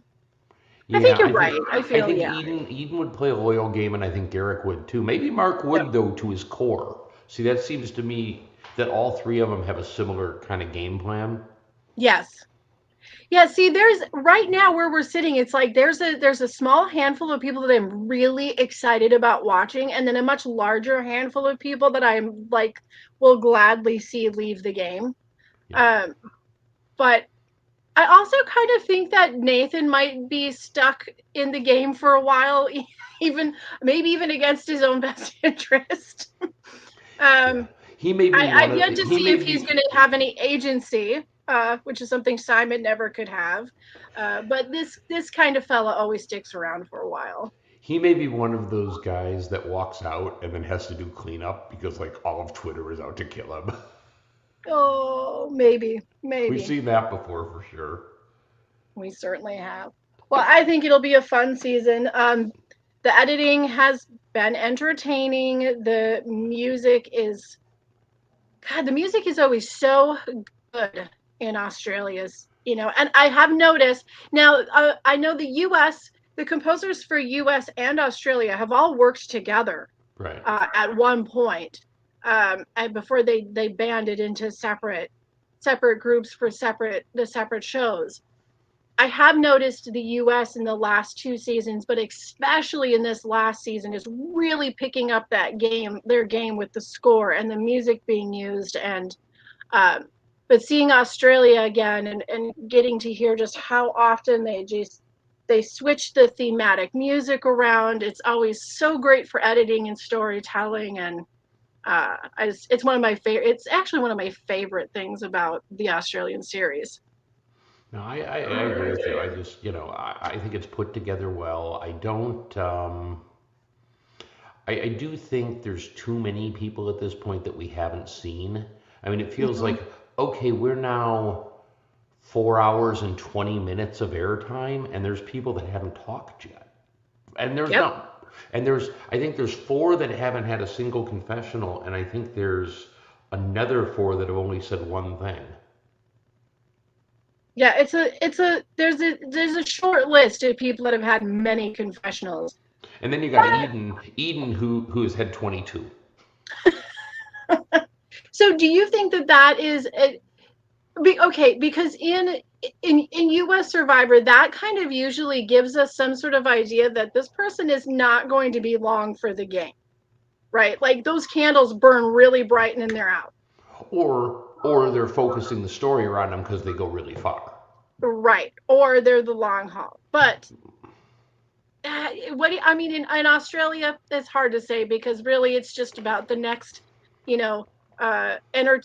I Yeah, think you're right. I I feel think yeah. Eden would play a loyal game, and I think Garrick would too. Maybe Mark Yep. would though to his core. See, that seems to me that all three of them have a similar kind of game plan. Yes. Yeah, see, there's right now where we're sitting, it's like there's a small handful of people that I'm really excited about watching, and then a much larger handful of people that I'm like will gladly see leave the game. Yeah. Um, but I also kind of think that Nathan might be stuck in the game for a while, even maybe even against his own best interest. Yeah. Um, He may be one I've of yet to he see may if he's be going to have any agency, which is something Simon never could have. But this kind of fella always sticks around for a while. he may be one of those guys that walks out and then has to do cleanup because like all of Twitter is out to kill him. Oh, maybe, We've maybe. seen that before for sure. We certainly have. Well, I think it'll be a fun season. The editing has been entertaining. The music is always so good in Australia's, and I have noticed now, I know the composers for US and Australia have all worked together Right. at one point, and before they banded into separate groups for separate shows. I have noticed the US in the last two seasons, but especially in this last season, is really picking up their game with the score and the music being used. And but seeing Australia again and getting to hear just how often they switch the thematic music around. It's always so great for editing and storytelling. And it's one of my favorite. It's actually one of my favorite things about the Australian series. No, I agree with you. I just, I think it's put together well. I don't, I do think there's too many people at this point that we haven't seen. I mean, it feels Mm-hmm. like, okay, we're now 4 hours and 20 minutes of airtime, and there's people that haven't talked yet. And there's Yep. not, and I think there's four that haven't had a single confessional, and I think there's another four that have only said one thing. Yeah, there's a short list of people that have had many confessionals. And then you got But Eden who has had 22. so do you think that that is okay? Because in US Survivor, that kind of usually gives us some sort of idea that this person is not going to be long for the game, right? Like those candles burn really bright and then they're out. Or they're focusing the story around them because they go really far. Right. Or they're the long haul. But I mean, in Australia, it's hard to say because really it's just about the next, you know, enter.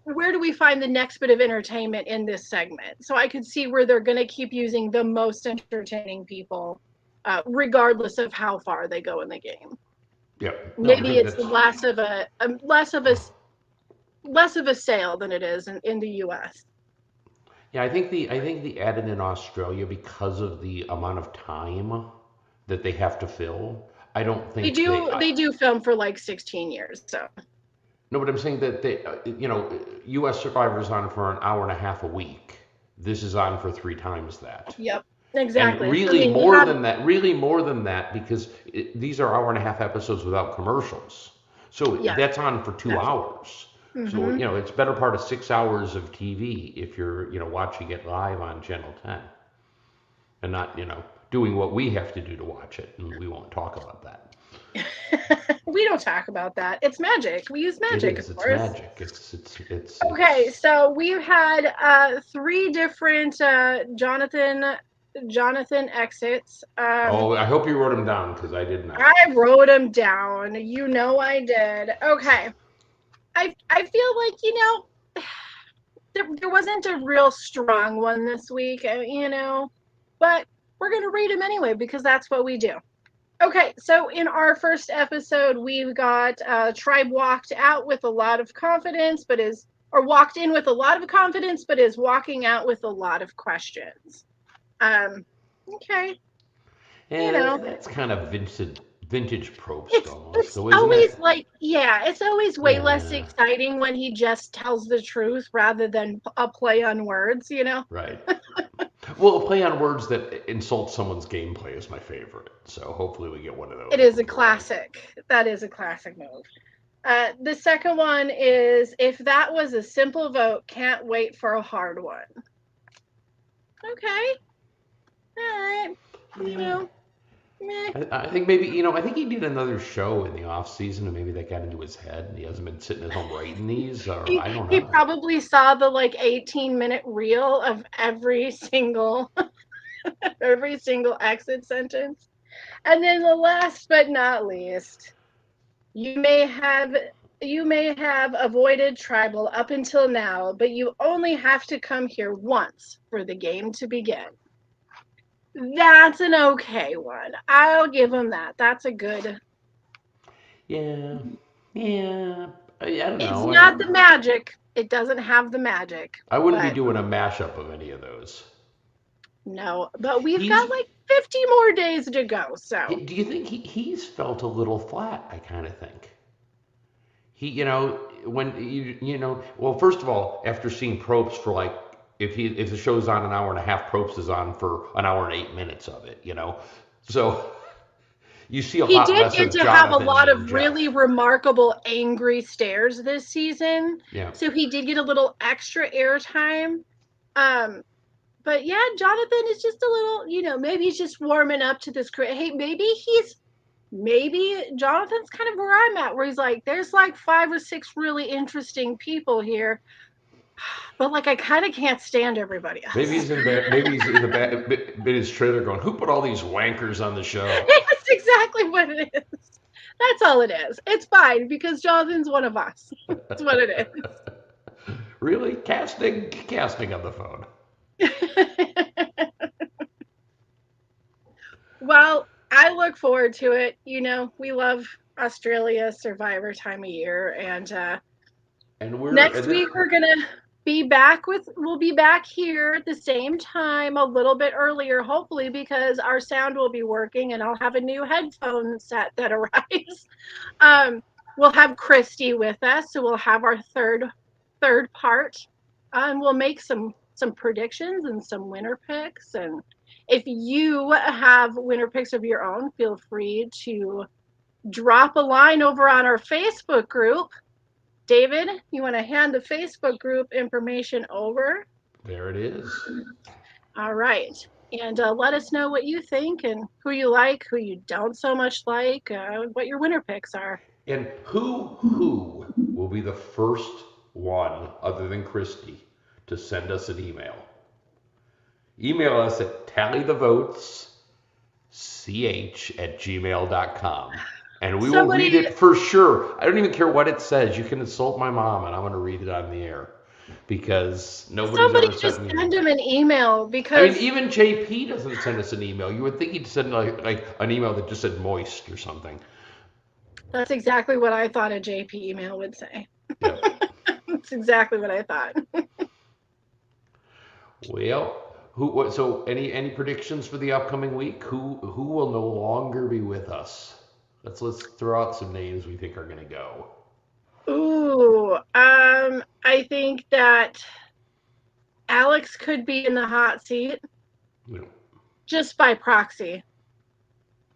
Where do we find the next bit of entertainment in this segment? So I could see where they're going to keep using the most entertaining people, regardless of how far they go in the game. Yeah, no, I Maybe think it's that's less of a sale than it is in the U.S. yeah. I think the added in Australia because of the amount of time that they have to fill. I don't They think they. do they do film for like 16 years, so No, but I'm saying that U.S. Survivor's on for an hour and a half a week. This is on for three times that. yep, And exactly. I really mean, you more have than that, really more than that, because these are hour and a half episodes without commercials. So yeah, that's on for two yes. hours. So, Hmm. it's better part of 6 hours of TV if you're, watching it live on Channel 10 and not, doing what we have to do to watch it. And we won't talk about that. We don't talk about that. It's magic. We use It magic, of is. It's course. magic. Okay, It's. so we've had three different Jonathan exits. Oh, I hope you wrote them down because I did I not. wrote them down. You know I did. Okay. I feel like, there wasn't a real strong one this week, but we're going to read them anyway because that's what we do. Okay, so in our first episode, we've got Tribe walked out with a lot of confidence, or walked in with a lot of confidence, but is walking out with a lot of questions. Um, okay, you And know, that's kind of vintage Probst almost, it's though, isn't always it? like, yeah, it's always way less Yeah, exciting when he just tells the truth rather than a play on words. right. Well, a play on words that insult someone's gameplay is my favorite. So hopefully we get one of It those is along a the way. classic. That is a classic move. The second one is if that was a simple vote, can't wait for a hard one. Okay, all right, you Yeah. know, meh. I think maybe, I think he did another show in the off season and maybe that got into his head and he hasn't been sitting at home writing these or I don't He know. probably saw the like 18-minute reel of every single every single exit sentence. And then the last but not least, you may have you may have avoided tribal up until now, but you only have to come here once for the game to begin. That's an okay one. I'll give him that. That's a good. Yeah. Yeah. I don't It's know. not the magic. It doesn't have the magic, I wouldn't be but doing a mashup of any of those. no. But we've He's got like 50 more days to go. So do you think he's felt a little flat? I kind of think. When well, first of all, after seeing Probst for like, if the show's on an hour and a half, Probst is on for an hour and 8 minutes of it. So you see a he lot did less get of to have a Jonathan lot being of really Jeff. remarkable angry stares this season. Yeah, So he did get a little extra airtime. Um, but yeah, Jonathan is just a little, maybe he's just warming up to this. Hey, maybe Jonathan's kind of where I'm at, where he's like, there's like 5 or 6 really interesting people here, but like I kind of can't stand everybody maybe else. he's in bed. Maybe he's in the bed, in his trailer going, "Who put all these wankers on the show?" That's exactly what it is. That's all it is. It's fine because Jonathan's one of us. That's what it Really, casting on the phone. is. Well, I look forward to it. We love Australia Survivor time of year, and And we're next and then week we'll be back here at the same time a little bit earlier, hopefully, because our sound will be working and I'll have a new headphone set that arrives. Um, we'll have Christy with us, so we'll have our third part, and we'll make some predictions and some winner picks. And if you have winner picks of your own, feel free to drop a line over on our Facebook group. David, you want to hand the Facebook group information over? There it is. All right. And let us know what you think and who you like, who you don't so much like, what your winner picks are. And who will be the first one, other than Christy, to send us an email? Email us at tallythevotesch@gmail.com. And we will read Somebody it for sure. I don't even care what it says. You can insult my mom, and I'm going to read it on the air because nobody's somebody ever just sent me send one. him an email I mean, because even JP doesn't send us an email. You would think he'd send like an email that just said moist or something. that's exactly what I thought a JP email would say. Yep. That's exactly what I thought. Well, so any predictions for the upcoming week? Who will no longer be with us? Let's throw out some names we think are going to go. Ooh, I think that Alex could be in the hot seat You know, just by proxy.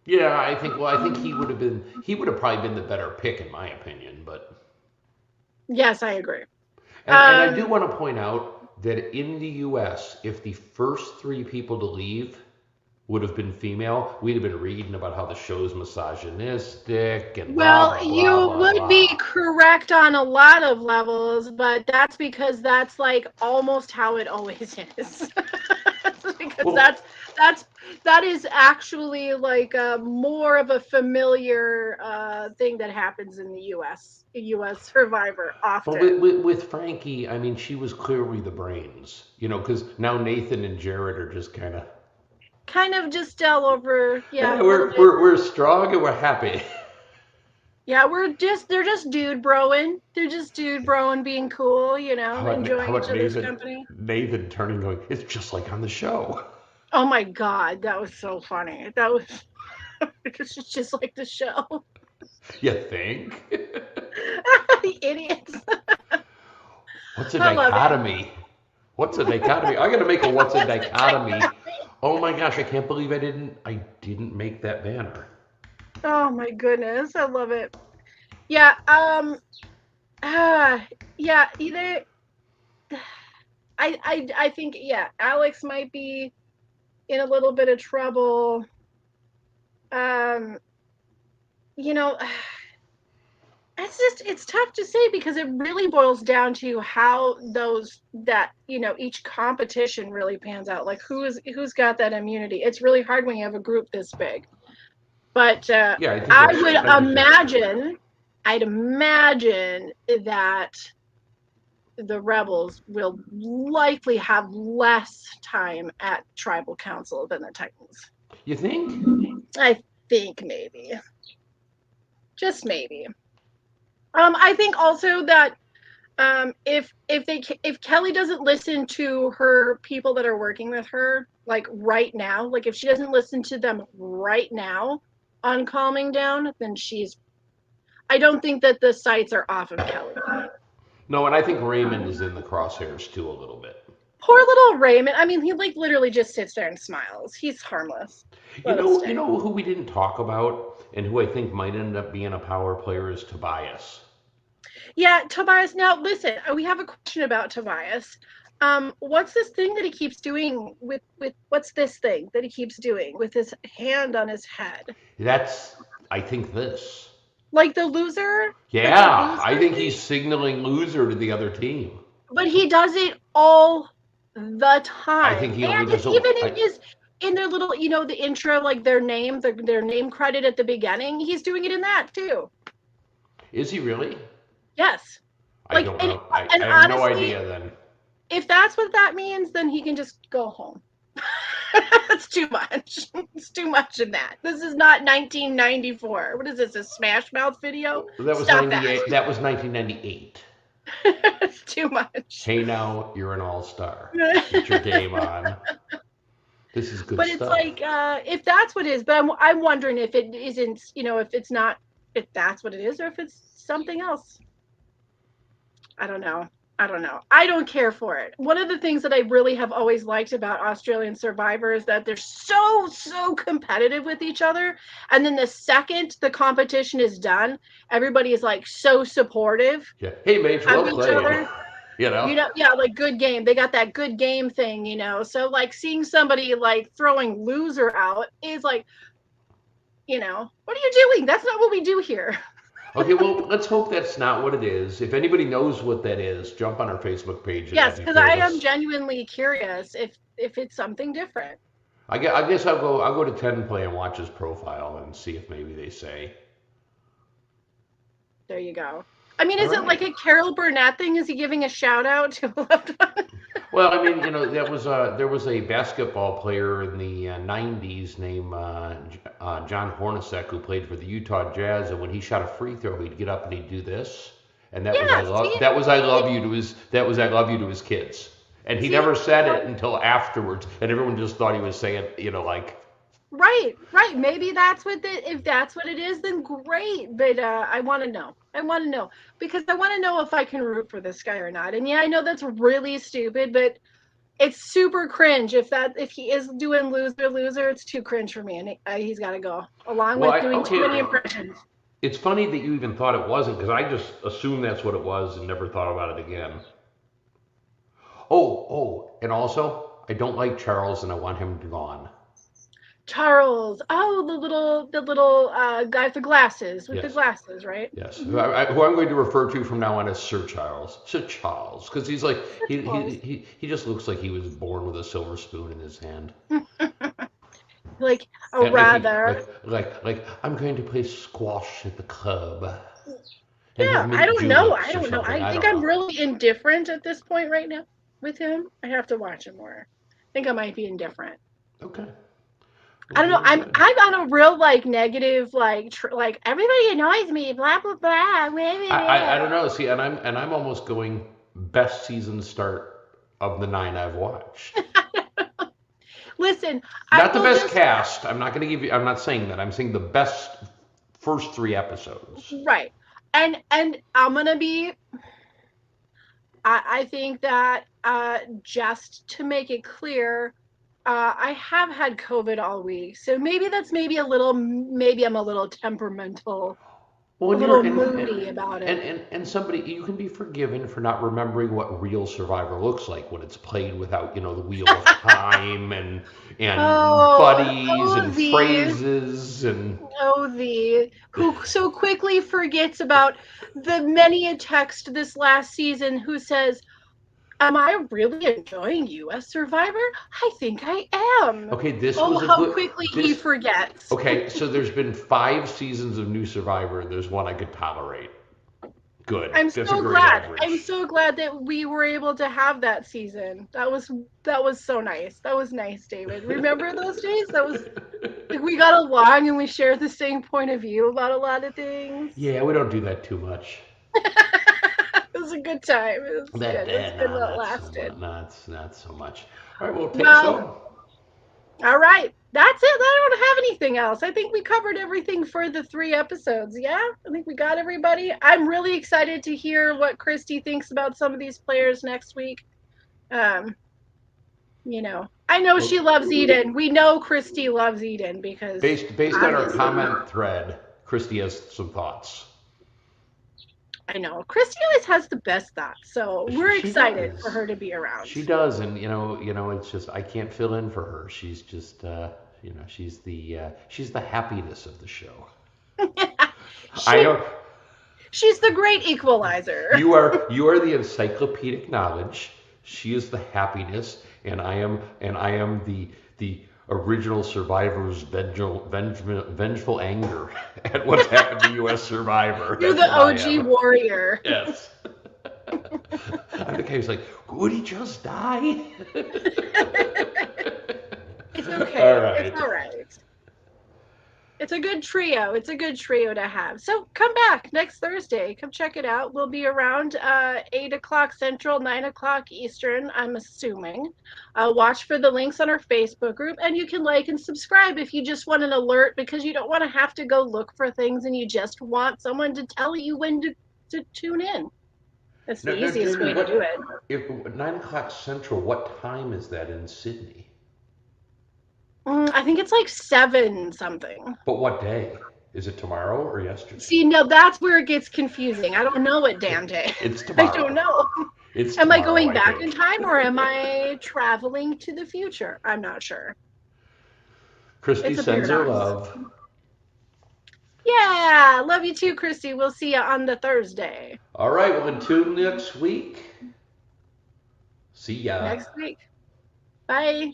yeah, I think he would have probably been the better pick in my opinion, but Yes, I agree. and I do Um, want to point out that in the US, if the first three people to leave would have been female, we'd have been reading about how the show's misogynistic and blah well, blah blah you blah would be blah. correct on a lot of levels, but that's because that's like almost how it always is. Because Well, that's that is actually like more of a familiar thing that happens in the U.S. Survivor But with, often. with, with Frankie, I mean, she was clearly the brains, because now Nathan and Jared are just kind of, Kind of just all over, yeah, a little we're, bit. we're, we're strong and we're happy. Yeah, they're just dude broing. They're just dude broing, being cool, How enjoying each about other's Nathan? company. Nathan turning, going, it's just like on the show. Oh my God, that was so funny. That was it's just like the show. You think? The idiots. What's a I love it. dichotomy? What's a dichotomy? I got to make a what's a What's the dichotomy. dichotomy? Oh my gosh, I can't believe I didn't make that banner. Oh my goodness, I love it. Yeah, uh, yeah, either I think yeah, Alex might be in a little bit of trouble. Um, you know, it's tough to say because it really boils down to how those that each competition really pans out. Like who's got that immunity. It's really hard when you have a group this big. But Yeah, I think I that's would I think that's true. imagine, I'd imagine that the rebels will likely have less time at tribal council than the Titans. You think? I think maybe, just maybe. I think also that if Kelly doesn't listen to her people that are working with her like right now, like if she doesn't listen to them right now on calming down, then she's I don't think that the sights are off of Kelly. No, and I think Raymond is in the crosshairs too a little bit. Poor little Raymond. I mean, he like literally just sits there and smiles. He's harmless. You Let him know, stay. you know who we didn't talk about and who I think might end up being a power player is Tobias. Yeah, Tobias. Now listen, we have a question about Tobias. What's this thing that he keeps doing with what's this thing that he keeps doing with his hand on his head? That's, I think, this. Like the loser? Like the Yeah, I loser think thing? he's signaling loser to the other team. But he does it all the I time. think he only And does it's it. even in their little, the intro, like their name credit at the beginning. He's doing it in that too. Is he really? Yes. I Like don't know. and I have no honestly, idea then. if that's what that means, then he can just go home. That's too much. It's too much in that. This is not 1994. What is this? A Smash Mouth video? That was Stop that. 98. That was 1998. It's too much. Hey, now you're an all-star. Get your game on. This is good But it's stuff. like if that's what it is, but I'm wondering if it isn't, if it's not, if that's what it is, or if it's something else. I don't know. I don't know. I don't care for it. One of the things that I really have always liked about Australian Survivor is that they're so competitive with each other. And then the second the competition is done, everybody is like so supportive Yeah. Hey, Mage, of well each played. other. you know. Yeah, like good game. They got that good game thing, So like seeing somebody like throwing loser out is like, what are you doing? That's not what we do here. Okay, well, let's hope that's not what it is. If anybody knows what that is, jump on our Facebook page at Yes, Epic because I am Vegas. genuinely curious if it's something different. I guess I'll go to 10 play and watch his profile and see if maybe they say. There you go. I mean, All is it like right. a Carol Burnett thing? Is he giving a shout out to a loved one? Well, I mean, there was a basketball player in the '90s named John Hornacek who played for the Utah Jazz, and when he shot a free throw, he'd get up and he'd do this, and Yeah, see, that was I love you to his kids, and he see, never said it until afterwards, and everyone just thought he was saying, like. right. Maybe that's what if that's what it is, then great. But I want to know. I want to know because I want to know if I can root for this guy or not. And yeah, I know that's really stupid, but it's super cringe if he is doing loser. It's too cringe for me, and he's got to go along Well, with doing too okay, many impressions. it's funny that you even thought it wasn't because I just assumed that's what it was and never thought about it again. And also, I don't like Charles and I want him gone. Charles. Oh, the little guy with the glasses, Yes, right? yes. Mm-hmm. Who I'm going to refer to from now on as Sir Charles, because he's like Charles. he just looks like he was born with a silver spoon in his hand, Like a and rather. like I'm going to play squash at the club and have Yeah, I mint don't know. I juleps or don't know. something. I I think don't I'm know. really indifferent at this point right now with him. I have to watch him more. I think I might be indifferent. Okay, I well, don't know. very I'm good. I'm on a real like negative like everybody annoys me. Blah blah blah. Blah, blah, I blah. don't know. See, and I'm almost going best season start of the 9 I've watched. Listen, I Not the will best just cast. I'm not going to give you. I'm not saying that. I'm saying the best first 3 episodes. right. And I'm gonna be. I think that just to make it clear, I have had COVID all week, so maybe a little. Maybe I'm a little temperamental, Well, a and you're little moody about it. and somebody you can be forgiven for not remembering what real Survivor looks like when it's played without the Wheel of Time and buddies Oh, and phrases and the who so quickly forgets about the many a text this last season who says, "Am I really enjoying U.S. Survivor? I think I am." okay, this Oh, was a how good quickly he this forgets. okay, so there's been 5 seasons of new Survivor and there's one I could tolerate. Good. I'm That's a so great glad. I'm average. so glad that we were able to have that season. That was so nice. That was nice, David. Remember those days? That was like we got along and we shared the same point of view about a lot of things. Yeah, we don't do that too much. It was a good time. It was That good. It was that good nah, while it not so much. lasted. Not so much. All right, well, take Well, so. all right. That's it. I don't have anything else. I think we covered everything for the 3 episodes. Yeah, I think we got everybody. I'm really excited to hear what Christy thinks about some of these players next week. Um, I know Well, she loves Eden. We know Christy loves Eden because based on our obviously comment thread, Christy has some thoughts. I know Christy always has the best thoughts. So we're She excited for does. her to be around. She does, and it's just I can't fill in for her. She's just, she's the happiness of the show. I she know she's the great equalizer. you are the encyclopedic knowledge. She is the happiness, and I am the original survivor's vengeful anger at what's happened to U.S. Survivor. You're That's the what I OG am. warrior. Yes. I'm the guy who's like, would he just die? It's All okay. It's right. all right. It's a good trio. It's a good trio to have. So come back next Thursday. Come check it out. We'll be around 8 o'clock Central, 9 o'clock Eastern, I'm assuming. Watch for the links on our Facebook group, and you can like and subscribe if you just want an alert because you don't want to have to go look for things and you just want someone to tell you when to tune in. That's the Now, easiest Jamie, way to do what it. if 9 o'clock Central? What time is that in Sydney? I think it's like 7 something. But what day? Is it tomorrow or yesterday? See, now that's where it gets confusing. I don't know what damn day. It's I don't tomorrow. know. It's Am I tomorrow, going I back in think. time or am I traveling to the future? I'm not sure. Christy It's a sends her paradox. love. Yeah, love you too, Christy. We'll see you on the Thursday All right, well, until next week. See ya. next week. Bye.